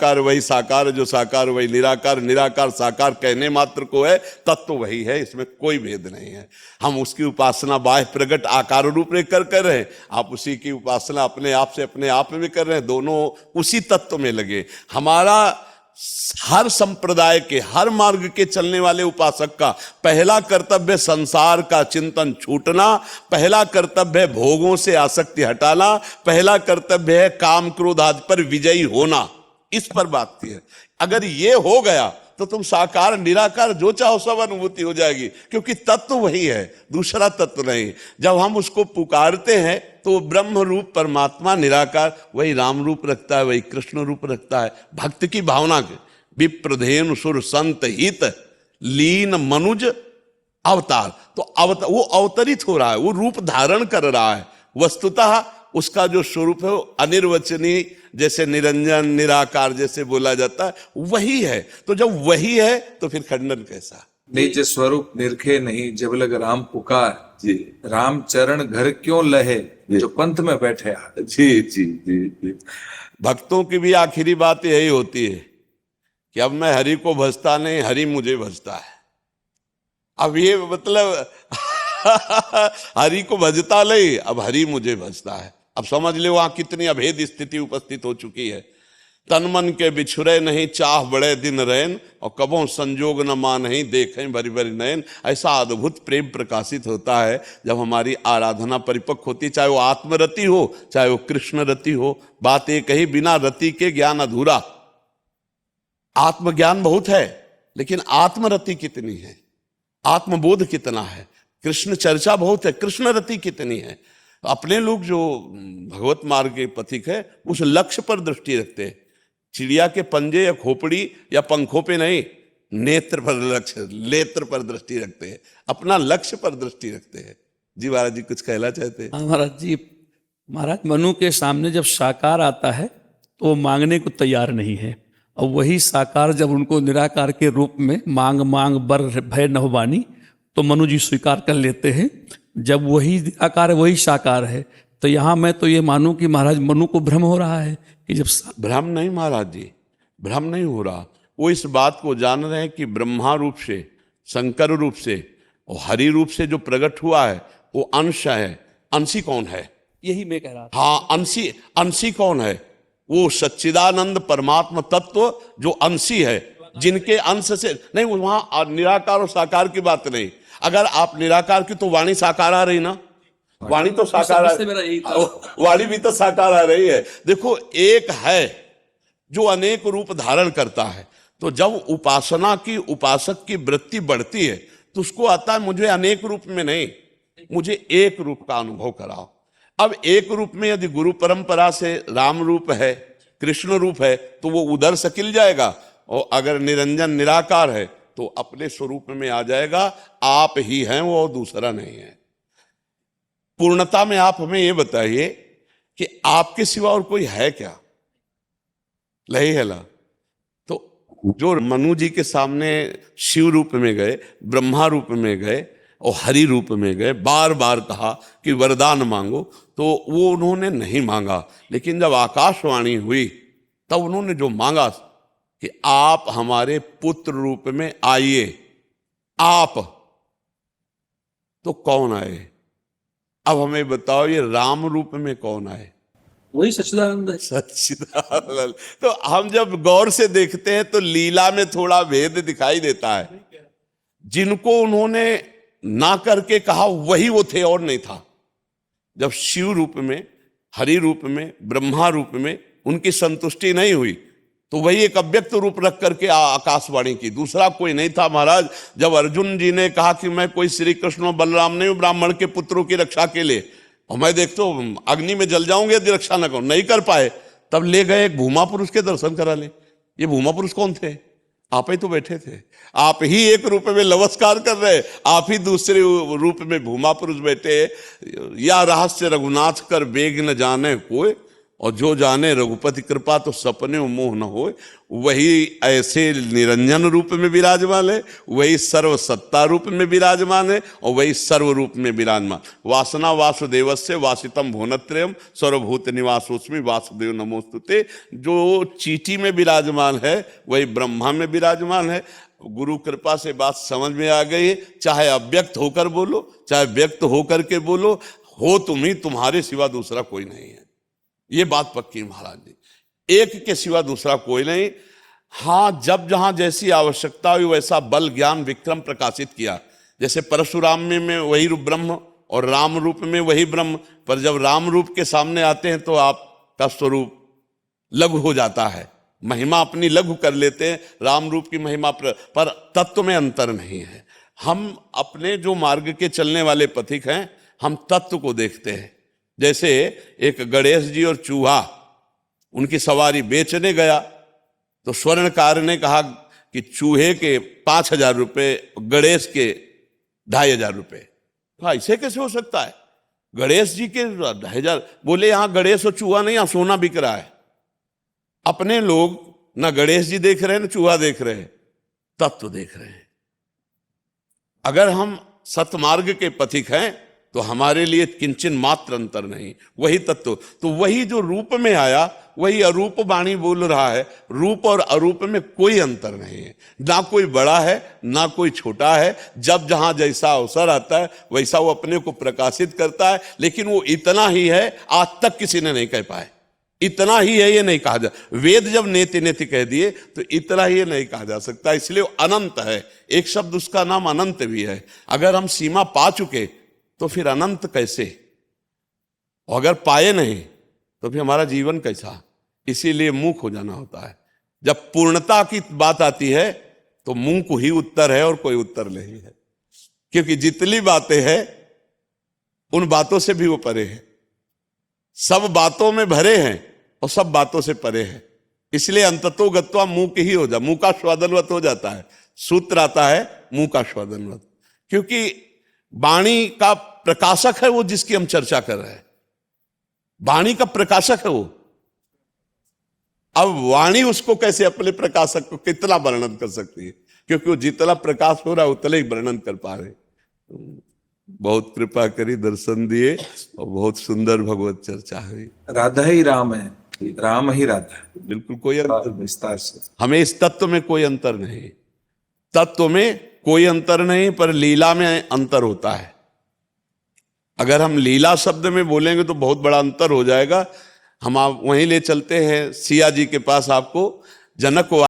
निराकार वही साकार, जो साकार वही निराकार, निराकार साकार कहने मात्र को है, तत्व वही है, इसमें कोई भेद नहीं है। हम उसकी उपासना बाह्य प्रकट आकार रूप में कर रहे हैं, आप उसी की उपासना अपने आप से अपने आप में कर रहे हैं, दोनों उसी तत्व में लगे। हमारा हर संप्रदाय के, हर मार्ग के चलने वाले उपासक का पहला कर्तव्य संसार का चिंतन छूटना, पहला कर्तव्य है भोगों से आसक्ति हटाना, पहला कर्तव्य है काम क्रोध आदि पर विजयी होना। इस पर बात की है। अगर ये हो गया तो तुम साकार निराकार जो चाहो सब अनुभूति हो जाएगी, क्योंकि तत्व वही है, दूसरा तत्व नहीं। जब हम उसको पुकारते हैं तो ब्रह्म रूप परमात्मा निराकार वही राम रूप रखता है, वही कृष्ण रूप रखता है। भक्त की भावना के विप्रधेनु सुर संत हित लीन मनुज अवतार, तो वो अवतरित हो रहा है, वो रूप धारण कर रहा है। वस्तुतः उसका जो स्वरूप है वो अनिर्वचनीय, जैसे निरंजन निराकार जैसे बोला जाता है, वही है। तो जब वही है तो फिर खंडन कैसा? निज स्वरूप निरखे नहीं जब लग राम पुकार, जी राम चरण घर क्यों लहे जो पंथ में बैठे आ। जी जी जी जी। भक्तों की भी आखिरी बात यही होती है कि अब मैं हरि को भजता नहीं, हरि मुझे भजता है। अब ये मतलब हरि को भजता नहीं, अब हरि मुझे भजता है। अब समझ ले वहां कितनी अभेद स्थिति उपस्थित हो चुकी है। तन मन के बिछुरे नहीं चाह बड़े दिन रैन, और कबों संजोग न मानहि देखें भरी भरी नयन। ऐसा अद्भुत प्रेम प्रकाशित होता है जब हमारी आराधना परिपक्व होती, चाहे वो आत्मरति हो चाहे वो कृष्ण रति हो। बात एक ही, बिना रति के ज्ञान अधूरा। आत्मज्ञान बहुत है लेकिन आत्मरति कितनी है, आत्मबोध कितना है? कृष्ण चर्चा बहुत है, कृष्ण रति कितनी है? अपने लोग जो भगवत मार्ग के पथिक है उस लक्ष्य पर दृष्टि रखते हैं। चिड़िया के पंजे या खोपड़ी या पंखों पे नहीं, नेत्र पर लक्ष्य, नेत्र पर दृष्टि रखते हैं, अपना लक्ष्य पर दृष्टि रखते हैं। जी महाराज जी कुछ कहना चाहते हैं? हाँ महाराज जी, महाराज मनु के सामने जब साकार आता है तो वो मांगने को तैयार नहीं है, और वही साकार जब उनको निराकार के रूप में मांग मांग बर भय नभवानी, तो मनु जी स्वीकार कर लेते हैं। जब वही निराकार है वही साकार है, तो यहाँ मैं तो ये मानूं कि महाराज मनु को भ्रम हो रहा है कि जब भ्रम नहीं महाराज जी, भ्रम नहीं हो रहा। वो इस बात को जान रहे हैं कि ब्रह्मा रूप से, शंकर रूप से और हरि रूप से जो प्रकट हुआ है वो अंश है। अंशी कौन है? यही मैं कह रहा था। हाँ, अंशी कौन है? वो सच्चिदानंद परमात्मा तत्व जो अंशी है, जिनके अंश से नहीं, वहां निराकार और साकार की बात नहीं। अगर आप निराकार की तो वाणी साकार आ रही ना, वाणी तो साकार वाणी भी तो साकार आ रही है। देखो, एक है जो अनेक रूप धारण करता है, तो जब उपासना की, उपासक की वृत्ति बढ़ती है तो उसको आता है मुझे अनेक रूप में नहीं, मुझे एक रूप का अनुभव कराओ। अब एक रूप में यदि गुरु परंपरा से राम रूप है, कृष्ण रूप है, तो वो उधर सकिल जाएगा, और अगर निरंजन निराकार है तो अपने स्वरूप में आ जाएगा। आप ही हैं वो, और दूसरा नहीं है। पूर्णता में आप हमें ये बताइए कि आपके सिवा और कोई है क्या? लही है ला। तो जो मनु जी के सामने शिव रूप में गए, ब्रह्मा रूप में गए और हरि रूप में गए, बार बार कहा कि वरदान मांगो, तो वो उन्होंने नहीं मांगा। लेकिन जब आकाशवाणी हुई तब उन्होंने जो मांगा कि आप हमारे पुत्र रूप में आइए, आप, तो कौन आए? अब हमें बताओ, ये राम रूप में कौन आए? वही सच्चिदानंद है। सच्चिदानंद। तो हम जब गौर से देखते हैं तो लीला में थोड़ा भेद दिखाई देता है। जिनको उन्होंने ना करके कहा वही वो थे और नहीं था। जब शिव रूप में, हरि रूप में, ब्रह्मा रूप में उनकी संतुष्टि नहीं हुई तो वही एक अव्यक्त रूप रख करके आकाशवाणी की, दूसरा कोई नहीं था। महाराज, जब अर्जुन जी ने कहा कि मैं कोई श्री कृष्ण और बलराम नहीं हूं ब्राह्मण के पुत्रों की रक्षा के लिए, और मैं देखता हूं अग्नि में जल जाऊंगे यदि रक्षा न करूं, नहीं कर पाए, तब ले गए एक भूमा पुरुष के दर्शन करा ले। ये भूमा पुरुष कौन थे? आप ही तो बैठे थे। आप ही एक रूप में नमस्कार कर रहे, आप ही दूसरे रूप में भूमा पुरुष बैठे। या रहस्य रघुनाथ कर वेग न जाने कोई, और जो जाने रघुपति कृपा तो सपने मोह न होए। वही ऐसे निरंजन रूप में विराजमान है, वही सर्व सत्ता रूप में विराजमान है, और वही सर्व रूप में विराजमान। वासना वासुदेवस्य वासितम भुवनत्रयम् सर्वभूत निवासोस्मि वासुदेव नमोस्तुते। जो चीटी में विराजमान है वही ब्रह्मा में विराजमान है। गुरु कृपा से बात समझ में आ गई है। चाहे अव्यक्त होकर बोलो, चाहे व्यक्त होकर के बोलो, हो तुम ही, तुम्हारे सिवा दूसरा कोई नहीं है। ये बात पक्की महाराज जी, एक के सिवा दूसरा कोई नहीं। हाँ, जब जहां जैसी आवश्यकता हुई वैसा बल ज्ञान विक्रम प्रकाशित किया। जैसे परशुराम में वही रूप ब्रह्म और राम रूप में वही ब्रह्म, पर जब राम रूप के सामने आते हैं तो आपका स्वरूप लघु हो जाता है, महिमा अपनी लघु कर लेते हैं। राम रूप की महिमा पर तत्व में अंतर नहीं है। हम अपने जो मार्ग के चलने वाले पथिक हैं, हम तत्व को देखते हैं। जैसे एक गणेश जी और चूहा, उनकी सवारी बेचने गया तो स्वर्णकार ने कहा कि चूहे के 5,000 रुपये, गणेश के 2,500 रुपये। हाँ, ऐसे कैसे हो सकता है? गणेश जी के 2,500? बोले यहां गणेश और चूहा नहीं, यहां सोना बिक रहा है। अपने लोग ना गणेश जी देख रहे हैं ना चूहा देख रहे हैं, तत्व देख रहे हैं। अगर हम सतमार्ग के पथिक हैं तो हमारे लिए किंचन मात्र अंतर नहीं, वही तत्व। तो वही जो रूप में आया वही अरूप वाणी बोल रहा है। रूप और अरूप में कोई अंतर नहीं है, ना कोई बड़ा है ना कोई छोटा है। जब जहां जैसा अवसर आता है वैसा वो अपने को प्रकाशित करता है। लेकिन वो इतना ही है, आज तक किसी ने नहीं कह पाए। इतना ही है ये नहीं कहा जा, वेद जब नेति नेति कह दिए तो इतना ही नहीं कहा जा सकता। इसलिए वो अनंत है। एक शब्द उसका नाम अनंत भी है। अगर हम सीमा पा चुके तो फिर अनंत कैसे, और अगर पाए नहीं तो फिर हमारा जीवन कैसा? इसीलिए मूक हो जाना होता है। जब पूर्णता की बात आती है तो मूक ही उत्तर है और कोई उत्तर नहीं है, क्योंकि जितनी बातें हैं उन बातों से भी वो परे है। सब बातों में भरे हैं और सब बातों से परे है। इसलिए अंततो गत्वा मूक ही हो जा, मूकास्वादनवत हो जाता है। सूत्र आता है मूकास्वादनवत, क्योंकि वाणी का प्रकाशक है वो जिसकी हम चर्चा कर रहे हैं। वाणी का प्रकाशक है वो। अब वाणी उसको कैसे, अपने प्रकाशक को कितना वर्णन कर सकती है? क्योंकि वो जितना प्रकाश हो रहा है उतना ही वर्णन कर पा रहे। बहुत कृपा करी, दर्शन दिए और बहुत सुंदर भगवत चर्चा हुई। राधा ही राम है, राम ही राधा है। बिल्कुल कोई अंतर, विस्तार से हमें इस तत्व में कोई अंतर नहीं। तत्व में कोई अंतर नहीं, पर लीला में अंतर होता है। अगर हम लीला शब्द में बोलेंगे तो बहुत बड़ा अंतर हो जाएगा। हम आप वहीं ले चलते हैं सिया जी के पास। आपको जनक